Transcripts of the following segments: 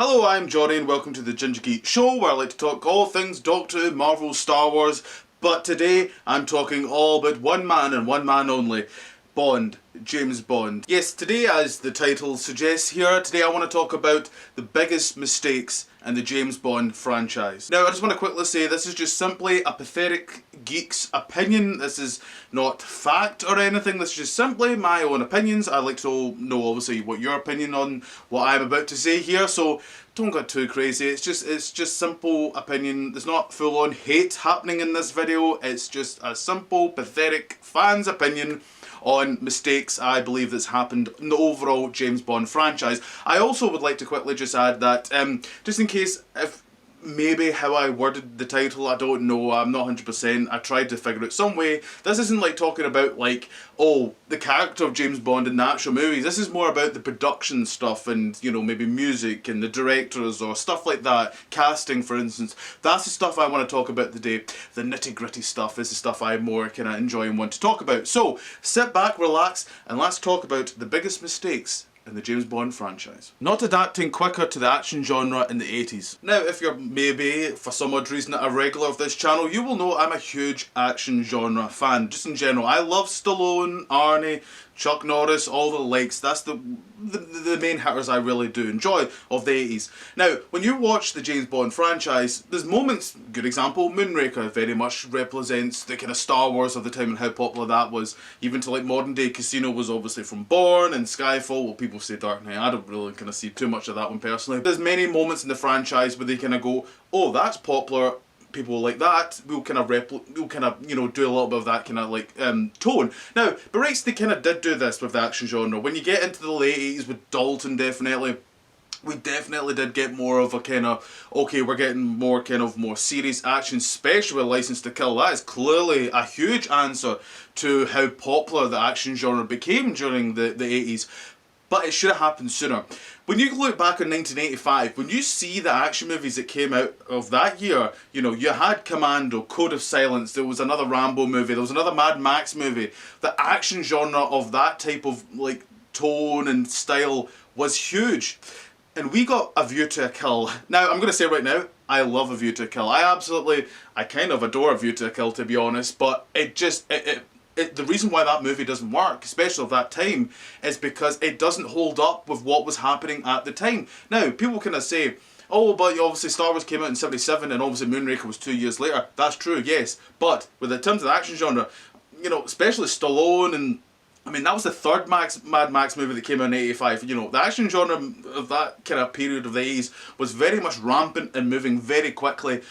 Hello, I'm Johnny and welcome to the Ginger Geek Show, where I like to talk all things Doctor Who, Marvel, Star Wars, but today I'm talking all about one man and one man only. Bond. James Bond. Yes, today, as the title suggests here, today I want to talk about the biggest mistakes in the James Bond franchise. Now, I just want to quickly say this is just simply a pathetic geek's opinion. This is not fact or anything. This is just simply my own opinions. I'd like to know, obviously, what your opinion on what I'm about to say here, so don't get too crazy. It's just simple opinion. There's not full-on hate happening in this video. It's just a simple, pathetic fan's opinion on mistakes I believe that's happened in the overall James Bond franchise. I also would like to quickly just add that, just in case if maybe how I worded the title, I don't know, I'm not 100%, I tried to figure out some way. This isn't like talking about like, oh, the character of James Bond in the actual movies. This is more about the production stuff and, you know, maybe music and the directors or stuff like that, casting for instance. That's the stuff I want to talk about today. The nitty gritty stuff is the stuff I more kind of enjoy and want to talk about. So, sit back, relax, and let's talk about the biggest mistakes in the James Bond franchise. Not adapting quicker to the action genre in the 80s. Now, if you're maybe, for some odd reason, a regular of this channel, you will know I'm a huge action genre fan, just in general. I love Stallone, Arnie, Chuck Norris, all the likes. That's the main hitters I really do enjoy of the 80s. Now, when you watch the James Bond franchise, there's moments, good example, Moonraker very much represents the kind of Star Wars of the time and how popular that was. Even to like modern day, Casino was obviously from Bourne and Skyfall. Well, people say Dark Knight. I don't really kind of see too much of that one personally. There's many moments in the franchise where they kind of go, oh, that's popular. People like that, we'll kind of you know, do a little bit of that kind of like tone. Now, but right, they kind of did do this with the action genre. When you get into the late 80s with Dalton, we definitely did get more of a kind of, okay, we're getting more kind of more serious action, especially with License to Kill. That is clearly a huge answer to how popular the action genre became during the 80s. But it should have happened sooner. When you look back on 1985, when you see the action movies that came out of that year, you know, you had Commando, Code of Silence, there was another Rambo movie, there was another Mad Max movie. The action genre of that type of, like, tone and style was huge. And we got A View to a Kill. Now, I'm going to say right now, I love A View to a Kill. I kind of adore A View to a Kill, to be honest, but the reason why that movie doesn't work, especially at that time, is because it doesn't hold up with what was happening at the time. Now, people kind of say, oh, but obviously Star Wars came out in 77 and obviously Moonraker was 2 years later. That's true, yes. But with the terms of the action genre, you know, especially Stallone and, I mean, that was the third Mad Max movie that came out in 85. You know, the action genre of that kind of period of the 80s was very much rampant and moving very quickly.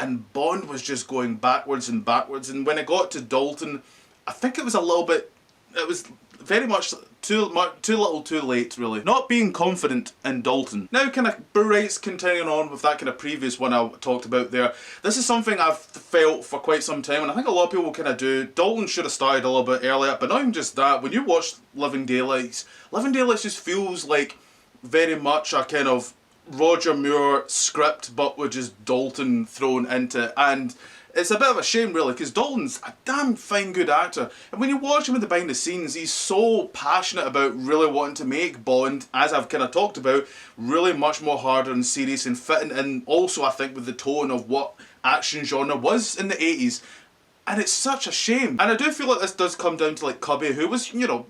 And Bond was just going backwards and backwards. And when it got to Dalton, I think it was a little bit, it was very much too little too late, really. Not being confident in Dalton. Now, kind of rights continuing on with that kind of previous one I talked about there. This is something I've felt for quite some time, and I think a lot of people kind of do. Dalton should have started a little bit earlier, but not even just that. When you watch Living Daylights just feels like very much a kind of Roger Moore script, but with just Dalton thrown into it. And it's a bit of a shame, really, because Dalton's a damn fine, good actor. And when you watch him in the behind the scenes, he's so passionate about really wanting to make Bond, as I've kind of talked about, really much more harder and serious and fitting in also, I think, with the tone of what action genre was in the 80s. And it's such a shame. And I do feel like this does come down to, like, Cubby, who was, you know,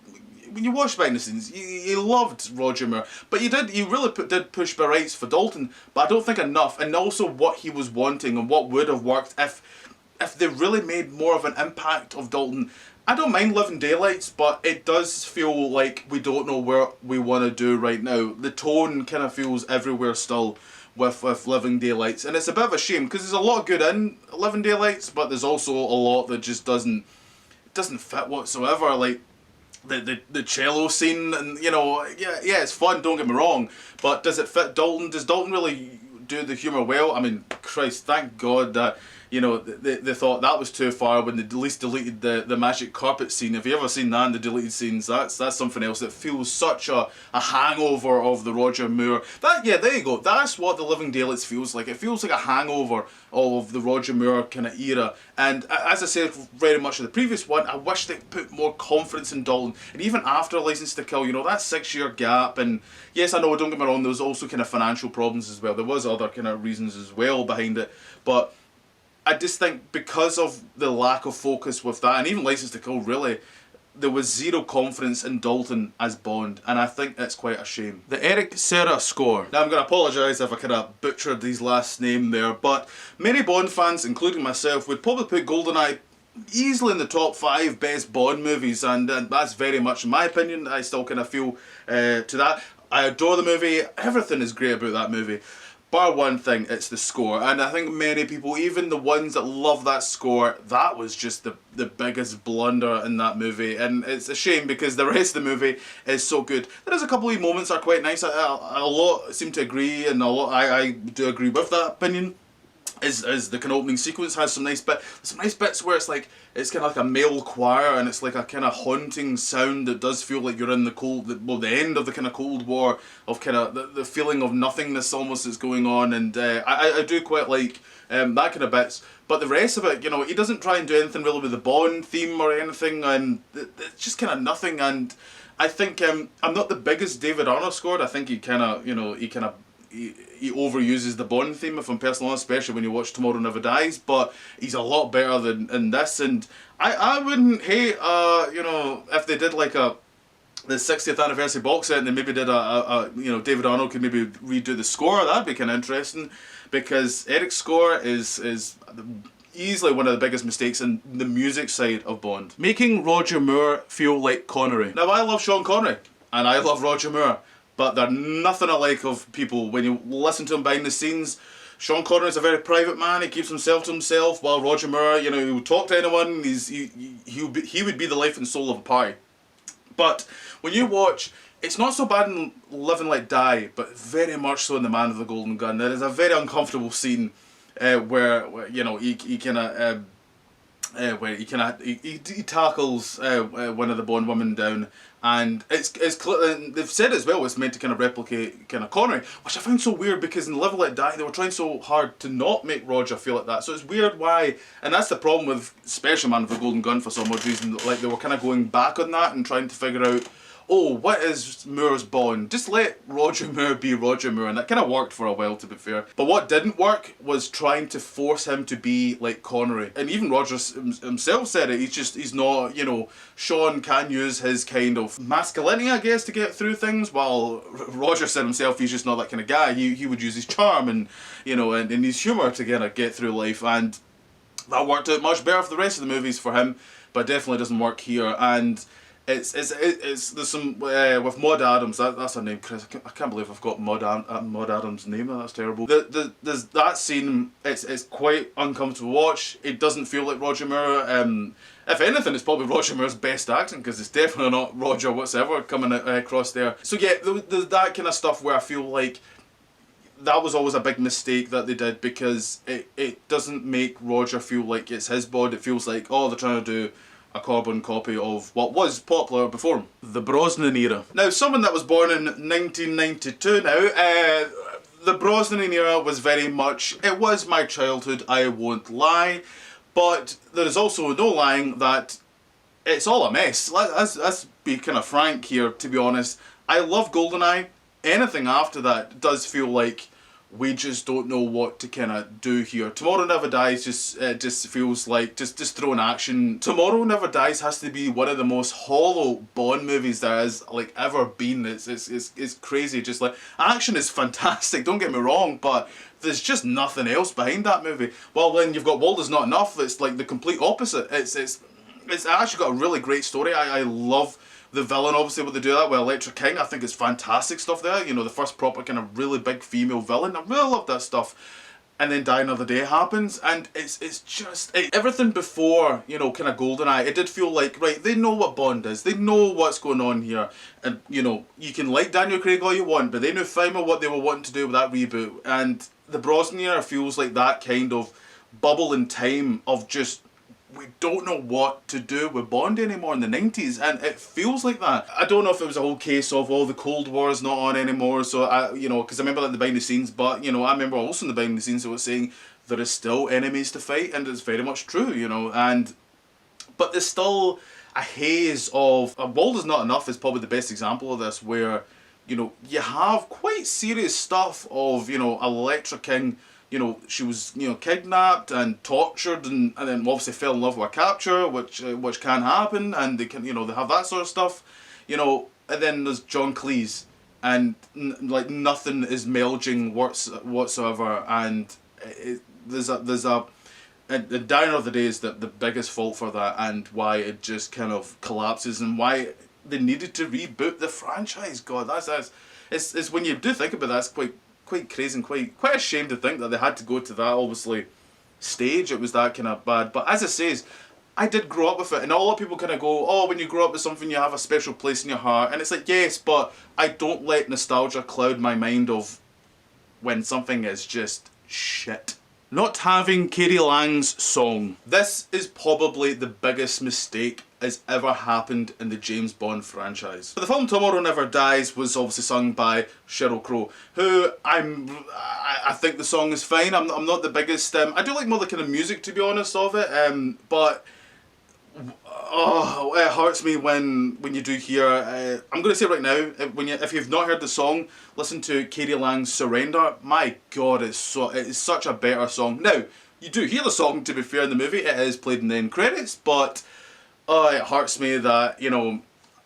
when you watch behind the scenes, he loved Roger Moore, but he really did push the rights for Dalton, but I don't think enough, and also what he was wanting and what would have worked if they really made more of an impact of Dalton. I don't mind Living Daylights, but it does feel like we don't know where we want to do right now. The tone kind of feels everywhere still with Living Daylights, and it's a bit of a shame, because there's a lot of good in Living Daylights, but there's also a lot that just doesn't fit whatsoever, like the cello scene, and you know, yeah, it's fun, don't get me wrong, but does it fit Dalton? Does Dalton really do the humour well? I mean, Christ, thank God that you know, they thought that was too far when they at least deleted the magic carpet scene. If you ever seen that in the deleted scenes, that's something else that feels such a hangover of the Roger Moore. Yeah, there you go. That's what The Living Daylights feels like. It feels like a hangover of the Roger Moore kind of era. And as I said very much in the previous one, I wish they put more confidence in Dalton. And even after License to Kill, you know, that 6-year gap, and yes, I know, don't get me wrong, there was also kind of financial problems as well. There was other kind of reasons as well behind it. But I just think because of the lack of focus with that, and even License to Kill really, there was zero confidence in Dalton as Bond, and I think it's quite a shame. The Eric Serra score. Now I'm going to apologise if I kind of butchered his last name there, but many Bond fans, including myself, would probably put GoldenEye easily in the top 5 best Bond movies, and that's very much in my opinion. I still kind of feel to that. I adore the movie, everything is great about that movie. Bar one thing, it's the score, and I think many people, even the ones that love that score, that was just the biggest blunder in that movie, and it's a shame because the rest of the movie is so good. There is a couple of moments that are quite nice. A lot seem to agree, and a lot I do agree with that opinion. Is the kind of opening sequence has some nice bits where it's kind of like a male choir, and it's like a kind of haunting sound that does feel like you're in the end of the kind of Cold War, of kind of the feeling of nothingness almost is going on, and I do quite like that kind of bits. But the rest of it, you know, he doesn't try and do anything really with the Bond theme or anything, and it's just kind of nothing. And I think I'm not the biggest David Arnold scored. I think he overuses the Bond theme, if I'm personally honest, especially when you watch Tomorrow Never Dies, but he's a lot better than in this, and I wouldn't hate, you know, if they did like the 60th anniversary box set and they maybe did you know, David Arnold could maybe redo the score. That'd be kind of interesting, because Eric's score is easily one of the biggest mistakes in the music side of Bond. Making Roger Moore feel like Connery. Now, I love Sean Connery, and I love Roger Moore, but they're nothing alike of people. When you listen to him behind the scenes, Sean Connery is a very private man. He keeps himself to himself, while Roger Moore, you know, he would talk to anyone. He would be the life and soul of a party. But when you watch, it's not so bad in Live and Let Die, but very much so in The Man with the Golden Gun. There is a very uncomfortable scene where you know, he tackles one of the Bond women down, and it's they've said as well it's meant to kind of replicate kind of Connery, which I found so weird, because in Live and Let Die they were trying so hard to not make Roger feel like that. So it's weird why, and that's the problem with especially Man with the Golden Gun for some odd reason. Like, they were kind of going back on that and trying to figure out, oh, what is Moore's Bond? Just let Roger Moore be Roger Moore, and that kind of worked for a while, to be fair. But what didn't work was trying to force him to be like Connery. And even Roger himself said it, he's not, you know, Sean can use his kind of masculinity, I guess, to get through things, while Roger said himself he's just not that kind of guy. He would use his charm and, you know, and his humour to kind of get through life, and that worked out much better for the rest of the movies for him, but definitely doesn't work here. And there's some with Maud Adams, that's her name, Chris. I can't believe I've got Maud Adams' name. That's terrible. There's that scene. It's quite uncomfortable to watch. It doesn't feel like Roger Moore. If anything, it's probably Roger Moore's best acting, because it's definitely not Roger whatsoever coming across there. So yeah, there's that kind of stuff where I feel like that was always a big mistake that they did, because it doesn't make Roger feel like it's his Bond. It feels like, oh, they're trying to do a carbon copy of what was popular before him. The Brosnan Era. Now, someone that was born in 1992 now, the Brosnan Era was very much, it was my childhood, I won't lie, but there is also no lying that it's all a mess. Let's be kind of frank here, to be honest. I love GoldenEye. Anything after that does feel like we just don't know what to kind of do here. Tomorrow Never Dies just feels like just throwing action. Tomorrow Never Dies has to be one of the most hollow Bond movies there has like ever been. It's crazy. Just like, action is fantastic, don't get me wrong, but there's just nothing else behind that movie. Well, then you've got Walder's Not Enough. It's like the complete opposite. It's actually got a really great story. I love the villain, obviously, what they do that with Electra King. I think it's fantastic stuff there. You know, the first proper kind of really big female villain. I really love that stuff. And then Die Another Day happens, and it's just everything before, you know, kind of GoldenEye. It did feel like, right, they know what Bond is. They know what's going on here. And, you know, you can like Daniel Craig all you want, but they knew fine well what they were wanting to do with that reboot. And the Brosnan Era feels like that kind of bubble in time of just, we don't know what to do with Bond anymore in the 90s, and it feels like that. I don't know if it was a whole case of, oh, the Cold War is not on anymore, so because I remember that in the behind the scenes, but, I remember also in the behind the scenes it was saying there is still enemies to fight, and it's very much true, but there's still a haze of, World Is Not Enough is probably the best example of this, where, you have quite serious stuff of, Electra King. She was, kidnapped and tortured, and then obviously fell in love with a capture, which can happen, and they can, they have that sort of stuff, and then there's John Cleese, and like nothing is melging whatsoever, and there's a the downer of the day is the biggest fault for that, and why it just kind of collapses, and why they needed to reboot the franchise. God, it's when you do think about that, it's quite crazy and quite ashamed to think that they had to go to that, obviously, stage. It was that kind of bad. But as it says, I did grow up with it, and a lot of people kind of go, oh, when you grow up with something you have a special place in your heart, and it's like, yes, but I don't let nostalgia cloud my mind of when something is just shit. Not having Katie Lang's song. This is probably the biggest mistake has ever happened in the James Bond franchise. The film Tomorrow Never Dies was obviously sung by Sheryl Crow, who I think the song is fine. I'm not the biggest, I do like more the kind of music, to be honest, of it, but oh, it hurts me when you do hear, I'm going to say right now, if you've not heard the song, listen to Katie Lang's Surrender. My God, it's such a better song. Now, you do hear the song, to be fair, in the movie. It is played in the end credits, but it hurts me that,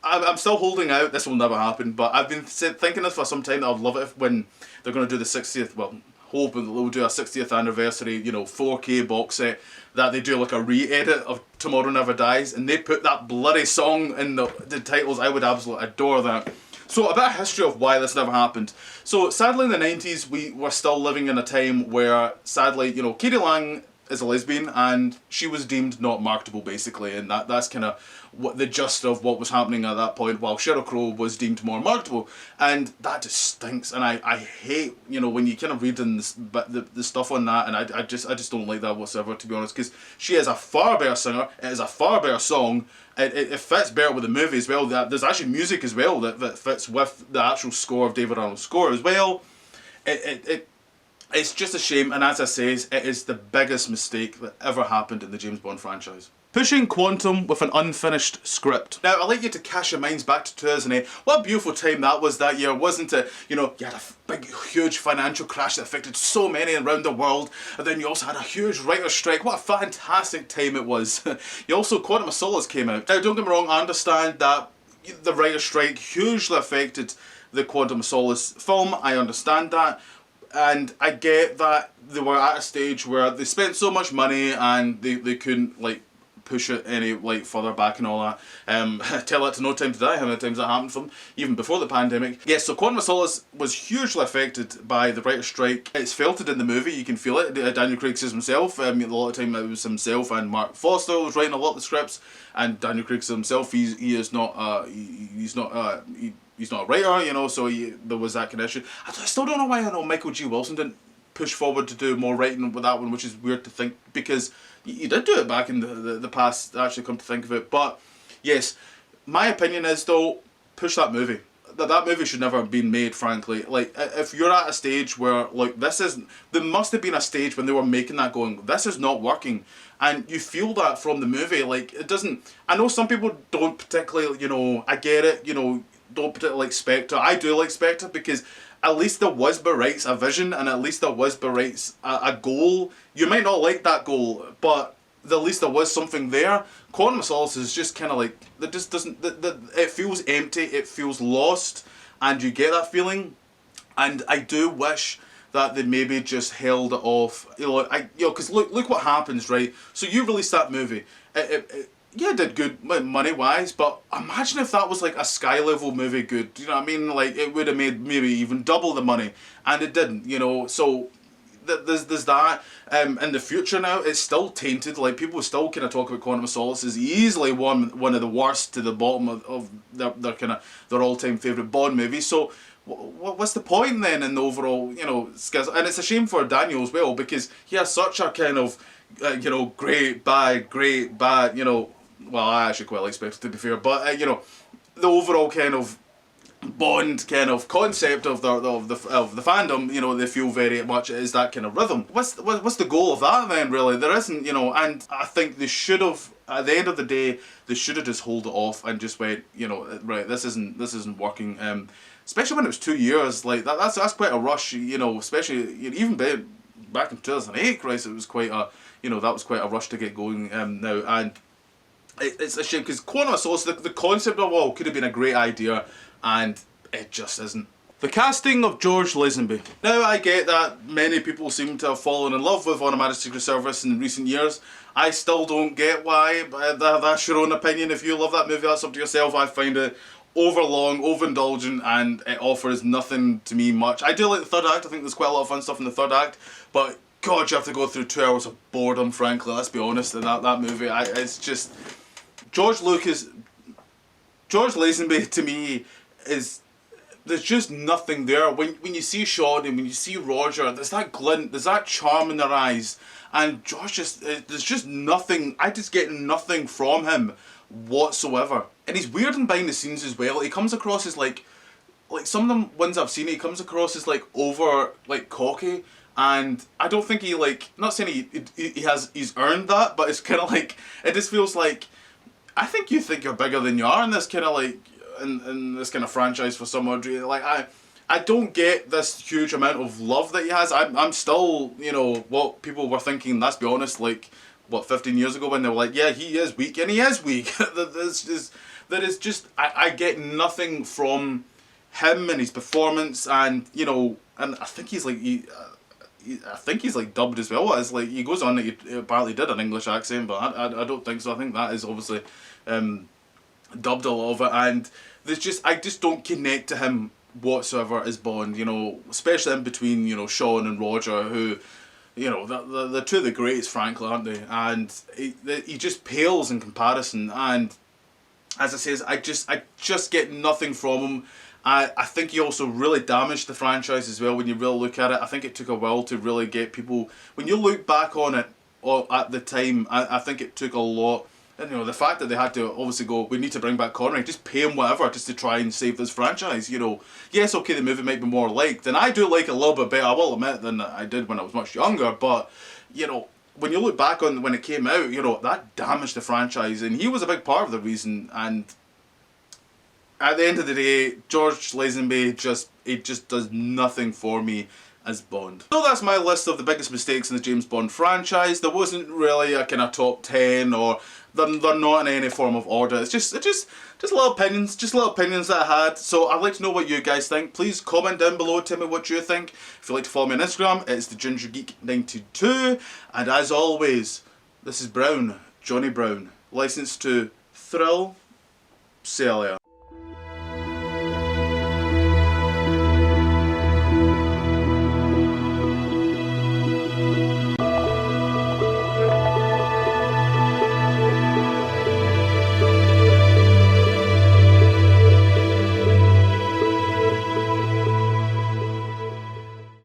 I'm still holding out. This will never happen, but I've been thinking this for some time that I'd love it when they're going to do the 60th, well, hoping that they'll do a 60th anniversary, 4K box set, that they do like a re-edit of Tomorrow Never Dies, and they put that bloody song in the titles. I would absolutely adore that. So a bit of history of why this never happened. So sadly in the 90s, we were still living in a time where, sadly, Katie Lang is a lesbian, and she was deemed not marketable, basically, and that's kind of what the gist of what was happening at that point, while Sheryl Crow was deemed more marketable, and that just stinks. And I hate, when you kind of read in the stuff on that, and I just don't like that whatsoever, to be honest, because she is a far better singer. It is a far better song. It fits better with the movie as well. There's actually music as well that fits with the actual score of David Arnold's score as well. It's just a shame, and as I says, it is the biggest mistake that ever happened in the James Bond franchise. Pushing Quantum with an unfinished script. Now, I'd like you to cast your minds back to 2008. What a beautiful time that was that year, wasn't it? You had a big, huge financial crash that affected so many around the world, and then you also had a huge writer's strike. What a fantastic time it was. You also, Quantum of Solace came out. Now, don't get me wrong, I understand that the writer's strike hugely affected the Quantum of Solace film. I understand that. And I get that they were at a stage where they spent so much money and they couldn't push it any further back and all that. Tell that to No Time to Die, how many times that happened for them, even before the pandemic. Yes, so Quantum of Solace was hugely affected by the writer's strike. It's felt it in the movie, you can feel it. Daniel Craig says himself, a lot of the time it was himself and Mark Foster was writing a lot of the scripts, and Daniel Craig says himself he's not a writer, so there was that kind of issue. I still don't know why Michael G. Wilson didn't push forward to do more writing with that one, which is weird to think, because he did do it back in the past, actually, come to think of it. But yes, my opinion is, though, push that movie. That movie should never have been made, frankly. If you're at a stage where, there must have been a stage when they were making that going, this is not working. And you feel that from the movie. It doesn't, I know some people don't particularly, I get it, don't particularly like Spectre. I do like Spectre because at least the Wisbeh writes a vision, and at least the Wisbeh writes a goal. You might not like that goal, but at least there was something there. Quantum of Solace is just kind of that just doesn't, it feels empty, it feels lost, and you get that feeling. And I do wish that they maybe just held it off, because look what happens, right? So you released that movie, yeah, it did good money-wise, but imagine if that was a Sky level movie good, you know what I mean? It would have made maybe even double the money, and it didn't, so there's that. In the future now, it's still tainted. People still kind of talk about Quantum of Solace as easily one of the worst to the bottom of their all-time favourite Bond movies. So what's the point then in the overall, schism? And it's a shame for Daniel as well, because he has such a kind of you know, great, bad, you know, well, I actually quite like Spectre to be fair, but, you know, the overall kind of Bond kind of concept of the fandom, you know, they feel very much it is that kind of rhythm. What's the goal of that then? Really, there isn't, you know. And I think they should have, at the end of the day, they should have just hold it off and just went, you know, right, this isn't working. Especially when it was 2 years, like that's quite a rush, you know. Especially even back in 2008, Christ, it was quite a, you know, that was quite a rush to get going now. And it's a shame because Quantum of Solace, the concept of all could have been a great idea, and it just isn't. The casting of George Lazenby. Now I get that many people seem to have fallen in love with On a Mad Secret Service in recent years. I still don't get why, but that's your own opinion. If you love that movie, that's up to yourself. I find it overlong, overindulgent, and it offers nothing to me much. I do like the third act. I think there's quite a lot of fun stuff in the third act, but God, you have to go through 2 hours of boredom, frankly, let's be honest, in that movie. It's just... George Lazenby, to me, is... There's just nothing there. When you see Sean and when you see Roger, there's that glint, there's that charm in their eyes. And George just... There's just nothing... I just get nothing from him whatsoever. And he's weird in behind the scenes as well. He comes across as like some of the ones I've seen, he comes across as like over, like cocky. And I don't think he like... Not saying he's earned that, but it's kind of like... It just feels like... I think you think you're bigger than you are in this kind of like, in this kind of franchise for some odd reason. Like I don't get this huge amount of love that he has. I'm still, you know, what people were thinking, let's be honest, like, what, 15 years ago when they were like, yeah, he is weak, and he is weak. That is just, I get nothing from him and his performance, and, you know, and I think he's like, I think he's like dubbed as well. It's like he goes on that he apparently did an English accent, but I don't think so. I think that is obviously dubbed a lot of it, and I just don't connect to him whatsoever as Bond. You know, especially in between, you know, Sean and Roger, who, you know, they're two of the greats, frankly, aren't they? And he just pales in comparison. And as I say, I just get nothing from him. I think he also really damaged the franchise as well when you really look at it. I think it took a while to really get people... When you look back on it at the time, I think it took a lot. And, you know, the fact that they had to obviously go, we need to bring back Connery, just pay him whatever just to try and save this franchise, you know. Yes, okay, the movie might be more liked, and I do like it a little bit better, I will admit, than I did when I was much younger, but, you know, when you look back on when it came out, you know, that damaged the franchise, and he was a big part of the reason, and... At the end of the day, George Lazenby just does nothing for me as Bond. So that's my list of the biggest mistakes in the James Bond franchise. There wasn't really a kind of top 10, or they're not in any form of order. It's just little opinions, that I had. So I'd like to know what you guys think. Please comment down below, tell me what you think. If you'd like to follow me on Instagram, it's thegingergeek92. And as always, this is Brown, Johnny Brown, licensed to thrill, Celia.